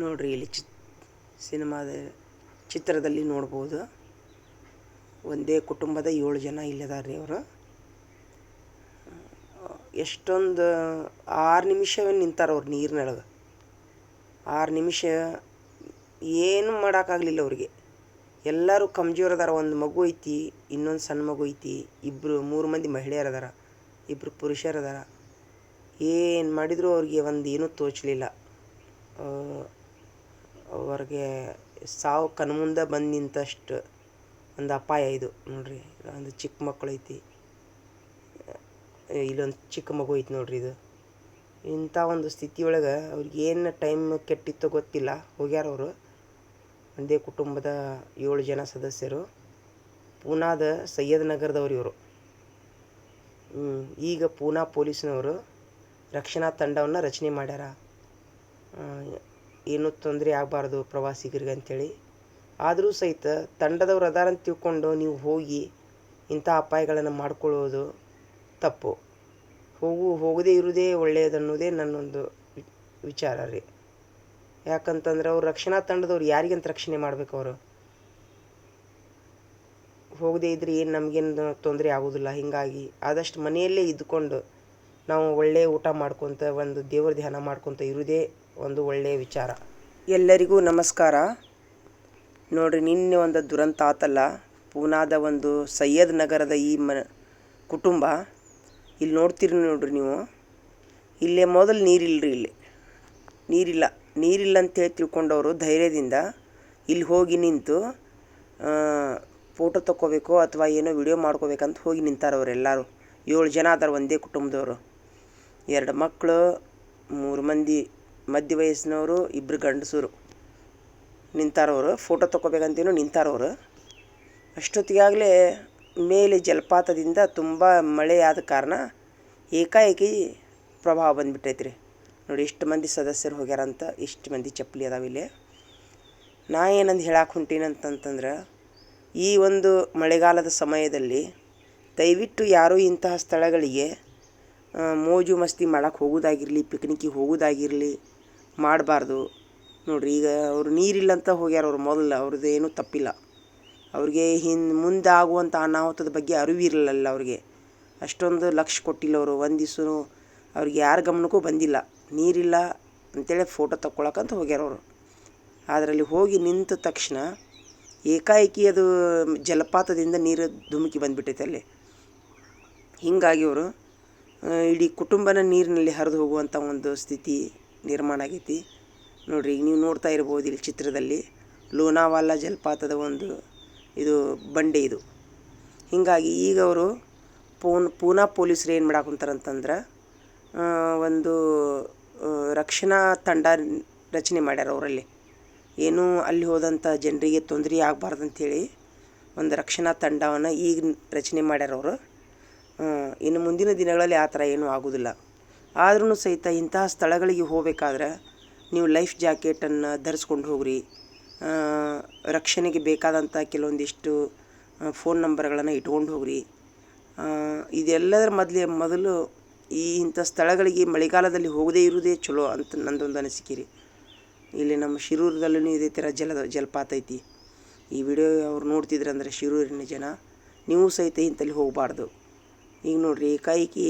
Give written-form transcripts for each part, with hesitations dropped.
ನೋಡ್ರಿ ಇಲ್ಲಿ ಸಿನಿಮಾದ ಚಿತ್ರದಲ್ಲಿ ನೋಡ್ಬೋದು. ಒಂದೇ ಕುಟುಂಬದ 7 ಜನ ಇಲ್ಲಿದಾರ್ರಿ. ಅವರು ಎಷ್ಟೊಂದು 6 ನಿಮಿಷ ನಿಂತಾರವ್ರು ನೀರಿನೊಳಗೆ. 6 ನಿಮಿಷ ಏನು ಮಾಡೋಕ್ಕಾಗಲಿಲ್ಲ ಅವ್ರಿಗೆ. ಎಲ್ಲರೂ ಕಮ್ಜೋರ್ ಅದಾರ. ಒಂದು ಮಗು ಐತಿ, ಇನ್ನೊಂದು ಸಣ್ಣ ಮಗು ಐತಿ, 3 ಮಂದಿ ಮಹಿಳೆಯರು ಅದಾರ, 2 ಪುರುಷರು ಅದಾರ. ಏನು ಮಾಡಿದರೂ ಅವ್ರಿಗೆ ಒಂದು ಏನೂ ತೋಚಲಿಲ್ಲ. ಅವ್ರಿಗೆ ಸಾವು ಕಣ್ಮುಂದೆ ಬಂದು ನಿಂತಷ್ಟು ಒಂದು ಅಪಾಯ ಇದು. ನೋಡ್ರಿ, ಒಂದು ಚಿಕ್ಕ ಮಕ್ಕಳು ಐತಿ, ಇಲ್ಲೊಂದು ಚಿಕ್ಕ ಮಗು ಐತಿ ನೋಡ್ರಿ. ಇದು ಇಂಥ ಒಂದು ಸ್ಥಿತಿಯೊಳಗೆ ಅವ್ರಿಗೆ ಏನು ಟೈಮ್ ಕೆಟ್ಟಿತ್ತೋ ಗೊತ್ತಿಲ್ಲ. ಹೋಗ್ಯಾರ ಅವರು. ಒಂದೇ ಕುಟುಂಬದ 7 ಜನ ಸದಸ್ಯರು. ಪೂನಾದ ಸಯ್ಯದ್ ನಗರದವ್ರು ಇವರು. ಈಗ ಪೂನಾ ಪೊಲೀಸ್ನವರು ರಕ್ಷಣಾ ತಂಡವನ್ನು ರಚನೆ ಮಾಡ್ಯಾರ. ಏನೂ ತೊಂದರೆ ಆಗಬಾರ್ದು ಪ್ರವಾಸಿಗರಿಗೆ ಅಂಥೇಳಿ. ಆದರೂ ಸಹಿತ ತಂಡದವ್ರು ಅದಾರಂತ ತಿಳ್ಕೊಂಡು ನೀವು ಹೋಗಿ ಇಂಥ ಅಪಾಯಗಳನ್ನು ಮಾಡ್ಕೊಳ್ಳೋದು ತಪ್ಪು. ಹೋಗದೇ ಇರೋದೇ ಒಳ್ಳೆಯದನ್ನೋದೇ ನನ್ನೊಂದು ವಿಚಾರ ರೀ. ಯಾಕಂತಂದ್ರೆ ಅವ್ರು ರಕ್ಷಣಾ ತಂಡದವ್ರು ಯಾರಿಗಂತ ರಕ್ಷಣೆ ಮಾಡ್ಬೇಕು? ಅವರು ಹೋಗದೇ ಇದ್ರೆ ಏನು ನಮಗೇನು ತೊಂದರೆ ಆಗೋದಿಲ್ಲ. ಹೀಗಾಗಿ ಆದಷ್ಟು ಮನೆಯಲ್ಲೇ ಇದ್ದುಕೊಂಡು ನಾವು ಒಳ್ಳೆಯ ಊಟ ಮಾಡ್ಕೊತ ಒಂದು ದೇವ್ರ ಧ್ಯಾನ ಮಾಡ್ಕೊತ ಇರೋದೇ ಒಂದು ಒಳ್ಳೆಯ ವಿಚಾರ. ಎಲ್ಲರಿಗೂ ನಮಸ್ಕಾರ. ನೋಡ್ರಿ, ನಿನ್ನೆ ಒಂದು ದುರಂತ ಆತಲ್ಲ. ಪೂನಾದ ಒಂದು ಸಯ್ಯದ್ ನಗರದ ಈ ಕುಟುಂಬ. ಇಲ್ಲಿ ನೋಡ್ತೀರಿ ನೋಡ್ರಿ ನೀವು. ಇಲ್ಲೇ ಮೊದಲು ನೀರಿಲ್ಲರಿ. ಇಲ್ಲಿ ನೀರಿಲ್ಲ ಅಂತೇಳಿ ತಿಳ್ಕೊಂಡವರು ಧೈರ್ಯದಿಂದ ಇಲ್ಲಿ ಹೋಗಿ ನಿಂತು ಫೋಟೋ ತಗೋಬೇಕು ಅಥವಾ ಏನೋ ವಿಡಿಯೋ ಮಾಡ್ಕೋಬೇಕಂತ ಹೋಗಿ ನಿಂತಾರವ್ರು. 7 ಜನ ಅದಾರ ಒಂದೇ ಕುಟುಂಬದವರು. 2 ಮಕ್ಕಳು, 3 ಮಂದಿ ಮಧ್ಯ ವಯಸ್ಸಿನವರು, 2 ಗಂಡಸರು ನಿಂತಾರವರು. ಫೋಟೋ ತಗೋಬೇಕಂತೇನೋ ನಿಂತಾರವರು. ಅಷ್ಟೊತ್ತಿಗಾಗಲೇ ಮೇಲೆ ಜಲಪಾತದಿಂದ ತುಂಬ ಮಳೆ ಆದ ಕಾರಣ ಏಕಾಏಕಿ ಪ್ರವಾಹ ಬಂದುಬಿಟ್ಟೈತ್ರಿ. ನೋಡಿ, ಇಷ್ಟು ಮಂದಿ ಸದಸ್ಯರು ಹೋಗ್ಯಾರಂತ, ಇಷ್ಟು ಮಂದಿ ಚಪ್ಪಲಿ ಅದಾವಿಲ್ಲಿ. ನಾ ಏನಂದು ಹೇಳಕ್ಕೆ ಹೊಂಟೀನಂತಂದ್ರೆ, ಈ ಒಂದು ಮಳೆಗಾಲದ ಸಮಯದಲ್ಲಿ ದಯವಿಟ್ಟು ಯಾರೂ ಇಂತಹ ಸ್ಥಳಗಳಿಗೆ ಮೋಜು ಮಸ್ತಿ ಮಾಡೋಕ್ಕೆ ಹೋಗೋದಾಗಿರಲಿ, ಪಿಕ್ನಿಕ್ಕಿಗೆ ಹೋಗೋದಾಗಿರಲಿ ಮಾಡಬಾರ್ದು. ನೋಡಿರಿ, ಈಗ ಅವರು ನೀರಿಲ್ಲಂತ ಹೋಗ್ಯಾರ. ಅವ್ರು ಮೊದಲು ಅವ್ರದ್ದು ಏನೂ ತಪ್ಪಿಲ್ಲ. ಅವ್ರಿಗೆ ಮುಂದೆ ಆಗುವಂಥ ಅನಾಹುತದ ಬಗ್ಗೆ ಅರಿವಿರಲಿಲ್ಲ. ಅವ್ರಿಗೆ ಅಷ್ಟೊಂದು ಲಕ್ಷ್ಯ ಕೊಟ್ಟಿಲ್ಲ ಅವರು. ಒಂದು ದಿವಸ ಅವ್ರಿಗೆ ಯಾರ ಗಮನಕ್ಕೂ ಬಂದಿಲ್ಲ. ನೀರಿಲ್ಲ ಅಂತೇಳಿ ಫೋಟೋ ತಕ್ಕೊಳಕ್ಕಂತ ಹೋಗ್ಯಾರ ಅವರು. ಅದರಲ್ಲಿ ಹೋಗಿ ನಿಂತ ತಕ್ಷಣ ಏಕಾಏಕಿ ಅದು ಜಲಪಾತದಿಂದ ನೀರು ಧುಮುಕಿ ಬಂದುಬಿಟ್ಟೈತೆ ಅಲ್ಲಿ. ಹೀಗಾಗಿ ಅವರು ಇಡೀ ಕುಟುಂಬನ ನೀರಿನಲ್ಲಿ ಹರಿದು ಹೋಗುವಂಥ ಒಂದು ಸ್ಥಿತಿ ನಿರ್ಮಾಣ ಆಗೈತಿ. ನೋಡಿರಿ, ಈಗ ನೀವು ನೋಡ್ತಾ ಇರ್ಬೋದು ಇಲ್ಲಿ ಚಿತ್ರದಲ್ಲಿ ಲೋನಾವಾಲಾ ಜಲಪಾತದ ಒಂದು ಇದು ಬಂಡೆ ಇದು. ಹೀಗಾಗಿ ಈಗ ಅವರು ಪೂನಾ ಪೊಲೀಸರು ಏನು ಮಾಡಾಕುಂತಾರಂತಂದ್ರೆ ಒಂದು ರಕ್ಷಣಾ ತಂಡ ರಚನೆ ಮಾಡ್ಯಾರ. ಅವರಲ್ಲಿ ಏನೂ ಅಲ್ಲಿ ಹೋದಂಥ ಜನರಿಗೆ ತೊಂದರೆ ಆಗಬಾರ್ದಂಥೇಳಿ ಒಂದು ರಕ್ಷಣಾ ತಂಡವನ್ನು ಈಗ ರಚನೆ ಮಾಡ್ಯಾರ ಅವರು. ಇನ್ನು ಮುಂದಿನ ದಿನಗಳಲ್ಲಿ ಆ ಥರ ಏನೂ ಆಗೋದಿಲ್ಲ. ಆದ್ರೂ ಸಹಿತ ಇಂತಹ ಸ್ಥಳಗಳಿಗೆ ಹೋಗಬೇಕಾದ್ರೆ ನೀವು ಲೈಫ್ ಜಾಕೆಟನ್ನು ಧರಿಸ್ಕೊಂಡು ಹೋಗ್ರಿ. ರಕ್ಷಣೆಗೆ ಬೇಕಾದಂಥ ಕೆಲವೊಂದಿಷ್ಟು ಫೋನ್ ನಂಬರ್ಗಳನ್ನು ಇಟ್ಕೊಂಡು ಹೋಗ್ರಿ. ಇದೆಲ್ಲದರ ಮೊದಲು ಇಂಥ ಸ್ಥಳಗಳಿಗೆ ಮಳೆಗಾಲದಲ್ಲಿ ಹೋಗದೇ ಇರೋದೇ ಚಲೋ ಅಂತ ನಂದೊಂದು ಅನಿಸಿಕೆ ರೀ. ಇಲ್ಲಿ ನಮ್ಮ ಶಿರೂರದಲ್ಲೂ ಇದೇ ಥರ ಜಲಪಾತ ಐತಿ. ಈ ವಿಡಿಯೋ ಅವ್ರು ನೋಡ್ತಿದ್ರು ಅಂದರೆ ಶಿರೂರಿನ ಜನ, ನೀವು ಸಹಿತ ಇಂಥಲ್ಲಿ ಹೋಗಬಾರ್ದು. ಈಗ ನೋಡಿರಿ, ಏಕಾಏಕಿ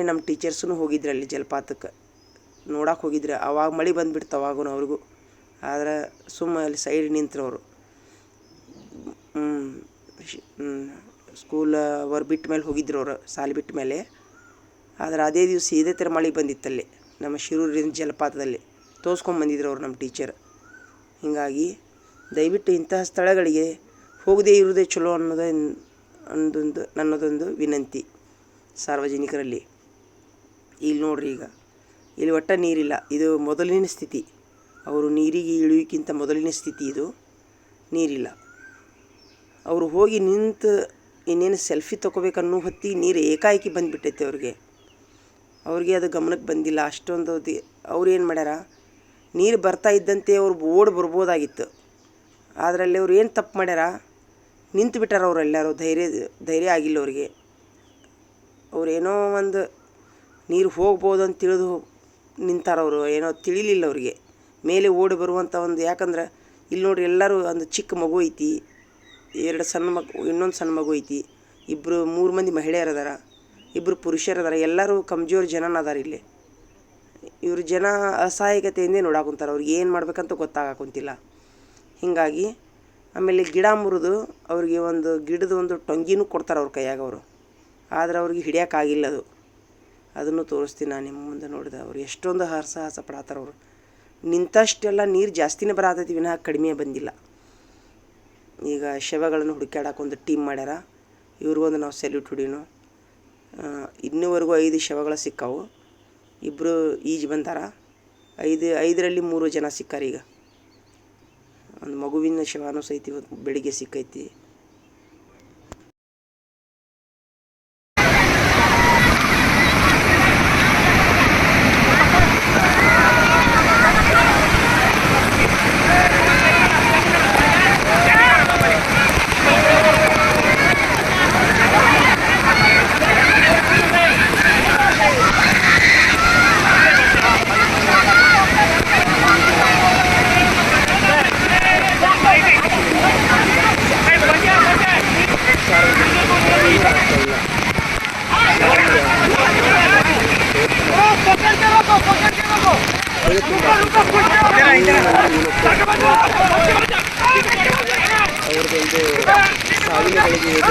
ನಮ್ಮ ಟೀಚರ್ಸೂ ಹೋಗಿದ್ರು ಅಲ್ಲಿ ಜಲಪಾತಕ್ಕೆ ನೋಡಕ್ಕೆ ಹೋಗಿದ್ರು. ಅವಾಗ ಮಳೆ ಬಂದುಬಿಡ್ತು ಅವಾಗೂ ಅವ್ರಿಗೂ. ಆದರೆ ಅಲ್ಲಿ ಸೈಡ್ ನಿಂತರು ಅವರು. ಸ್ಕೂಲ್ ಅವ್ರು ಬಿಟ್ಟ ಮೇಲೆ ಹೋಗಿದ್ರು ಅವರು, ಸಾಲಿ ಬಿಟ್ಟ ಮೇಲೆ. ಆದರೆ ಅದೇ ದಿವಸ ಇದೇ ಥರ ಮಳೆ ಬಂದಿತ್ತಲ್ಲಿ ನಮ್ಮ ಶಿರೂರಿನ ಜಲಪಾತದಲ್ಲಿ. ತೋರಿಸ್ಕೊಂಬಂದಿದ್ರು ಅವರು ನಮ್ಮ ಟೀಚರ್. ಹೀಗಾಗಿ ದಯವಿಟ್ಟು ಇಂತಹ ಸ್ಥಳಗಳಿಗೆ ಹೋಗದೇ ಇರೋದೇ ಚಲೋ ನನ್ನದೊಂದು ವಿನಂತಿ ಸಾರ್ವಜನಿಕರಲ್ಲಿ. ಇಲ್ಲಿ ನೋಡ್ರಿ, ಈಗ ಇಲ್ಲಿ ಒಟ್ಟ ನೀರಿಲ್ಲ. ಇದು ಮೊದಲಿನ ಸ್ಥಿತಿ. ಅವರು ನೀರಿಗೆ ಇಳಿಯೋಕ್ಕಿಂತ ಮೊದಲಿನ ಸ್ಥಿತಿ ಇದು. ನೀರಿಲ್ಲ. ಅವರು ಹೋಗಿ ನಿಂತು ಇನ್ನೇನು ಸೆಲ್ಫಿ ತೊಗೋಬೇಕನ್ನೋ ಹೊತ್ತಿಗೆ ನೀರು ಏಕಾಏಕಿ ಬಂದುಬಿಟ್ಟೈತೆ ಅವ್ರಿಗೆ ಅದು ಗಮನಕ್ಕೆ ಬಂದಿಲ್ಲ. ಅಷ್ಟೊಂದು ಅವ್ರು ಏನು ಮಾಡ್ಯಾರ, ನೀರು ಬರ್ತಾ ಇದ್ದಂತೆ ಅವ್ರು ಓಡಿ ಬರ್ಬೋದಾಗಿತ್ತು. ಅದರಲ್ಲಿ ಅವ್ರು ಏನು ತಪ್ಪು ಮಾಡ್ಯಾರ, ನಿಂತು ಬಿಟ್ಟಾರ. ಅವರೆಲ್ಲರೂ ಧೈರ್ಯ ಆಗಿಲ್ಲ ಅವ್ರಿಗೆ. ಅವರೇನೋ ಒಂದು ನೀರು ಹೋಗ್ಬೋದು ಅಂತ ತಿಳಿದು ನಿಂತಾರವರು. ಏನೋ ತಿಳಿಲಿಲ್ಲ ಅವ್ರಿಗೆ. ಮೇಲೆ ಓಡಿ ಬರುವಂಥ ಒಂದು, ಯಾಕಂದ್ರೆ ಇಲ್ಲಿ ನೋಡ್ರಿ ಎಲ್ಲರೂ ಒಂದು ಚಿಕ್ಕ ಮಗು ಐತಿ, ಎರಡು ಸಣ್ಣ ಇನ್ನೊಂದು ಸಣ್ಣ ಮಗು ಐತಿ, ಇಬ್ಬರು 3 ಮಂದಿ ಮಹಿಳೆಯರು ಅದಾರ, ಇಬ್ಬರು ಪುರುಷರು ಅದಾರ, ಎಲ್ಲರೂ ಕಮ್ಜೋರ್ ಜನನ ಅದಾರ ಇಲ್ಲಿ. ಇವ್ರ ಜನ ಅಸಹಾಯಕತೆಯಿಂದೇ ನೋಡಾಕೊಂತಾರೆ, ಅವ್ರಿಗೆ ಏನು ಮಾಡ್ಬೇಕಂತ ಗೊತ್ತಾಗಕ್ಕಂತಿಲ್ಲ. ಹೀಗಾಗಿ ಆಮೇಲೆ ಗಿಡ ಮುರಿದು ಅವ್ರಿಗೆ ಒಂದು ಗಿಡದ ಒಂದು ಟೊಂಗಿನೂ ಕೊಡ್ತಾರೆ ಅವ್ರ ಕೈಯಾಗ ಅವರು, ಆದ್ರೆ ಅವ್ರಿಗೆ ಹಿಡಿಯೋಕ್ಕಾಗಿಲ್ಲ ಅದು. ಅದನ್ನು ತೋರಿಸ್ತೀನಿ ನಾನು ನಿಮ್ಮ ಮುಂದೆ. ನೋಡಿದೆ ಅವ್ರು ಎಷ್ಟೊಂದು ಸಾಹಸ ಪಡಾತಾರೆ ಅವರು. ನಿಂತಷ್ಟೆಲ್ಲ ನೀರು ಜಾಸ್ತಿನೇ ಬರತೈತಿ, ವಿನಃ ಕಡಿಮೆ ಬಂದಿಲ್ಲ. ಈಗ ಶವಗಳನ್ನು ಹುಡುಕ್ಯಾಡಕ್ಕೆ ಒಂದು ಟೀಮ್ ಮಾಡ್ಯಾರ, ಇವ್ರಿಗೊಂದು ನಾವು ಸೆಲ್ಯೂಟ್ ಹೊಡೀನು. ಇನ್ನೂವರೆಗೂ 5 ಶವಗಳು ಸಿಕ್ಕಾವು, ಇಬ್ಬರು ಈಜು ಬಂದಾರ, 5ರಲ್ಲಿ 3 ಜನ ಸಿಕ್ಕಾರ. ಈಗ ಒಂದು ಮಗುವಿನ ಶವನೂ ಸಹಿತ ಇವತ್ತು ಬೆಳಿಗ್ಗೆ ಸಿಕ್ಕೈತಿ. ಅವ್ರದ್ದೊಂದು ಸಾವಿನಗಳಿಗೆ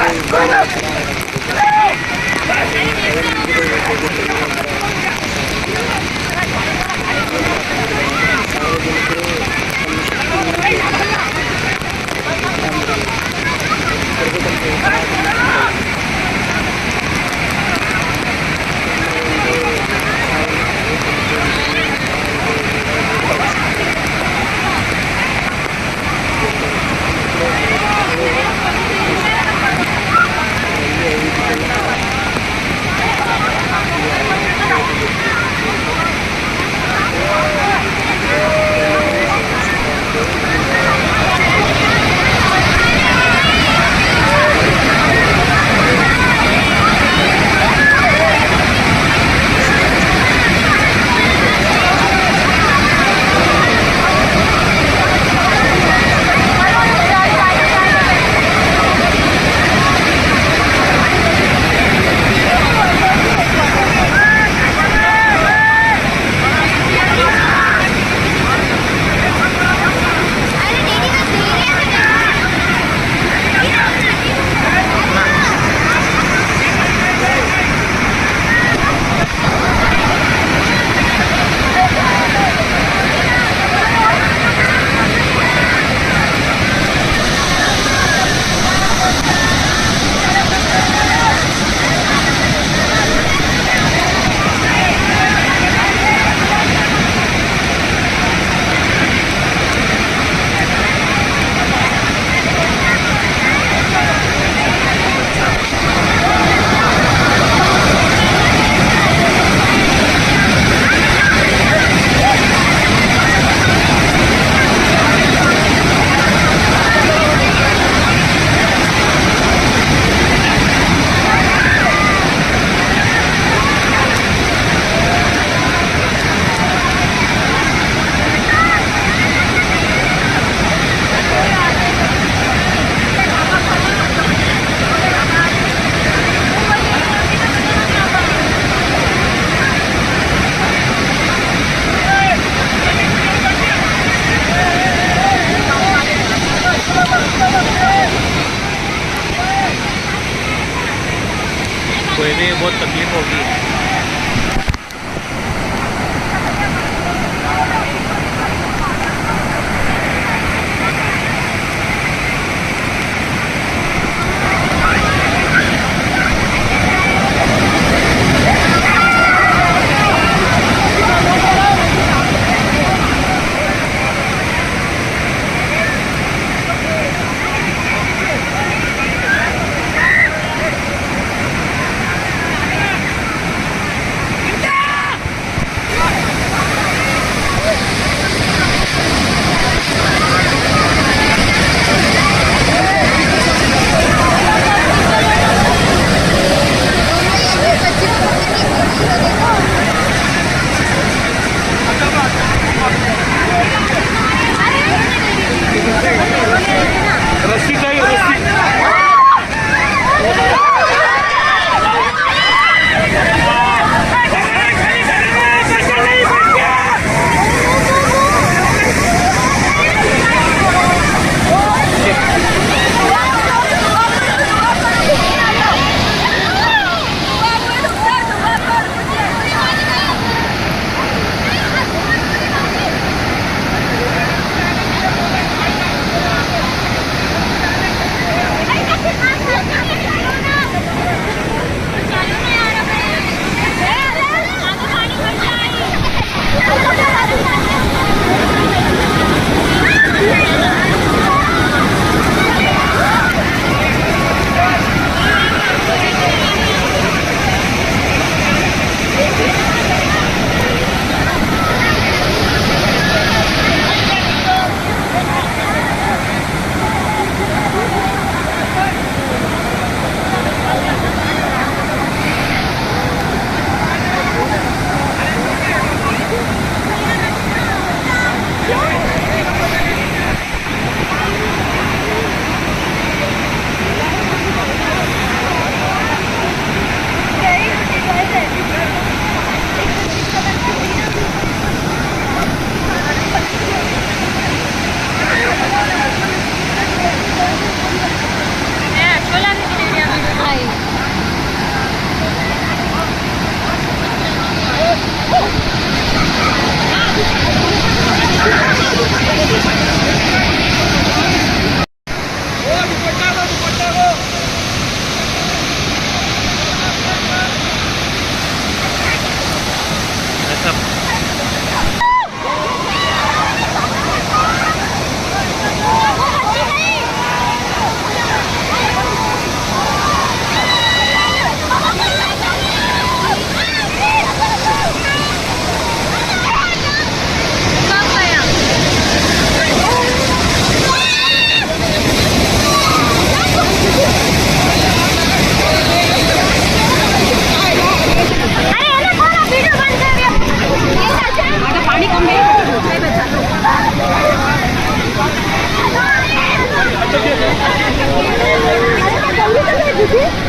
कोई भी बहुत तकलीफ होगी। जी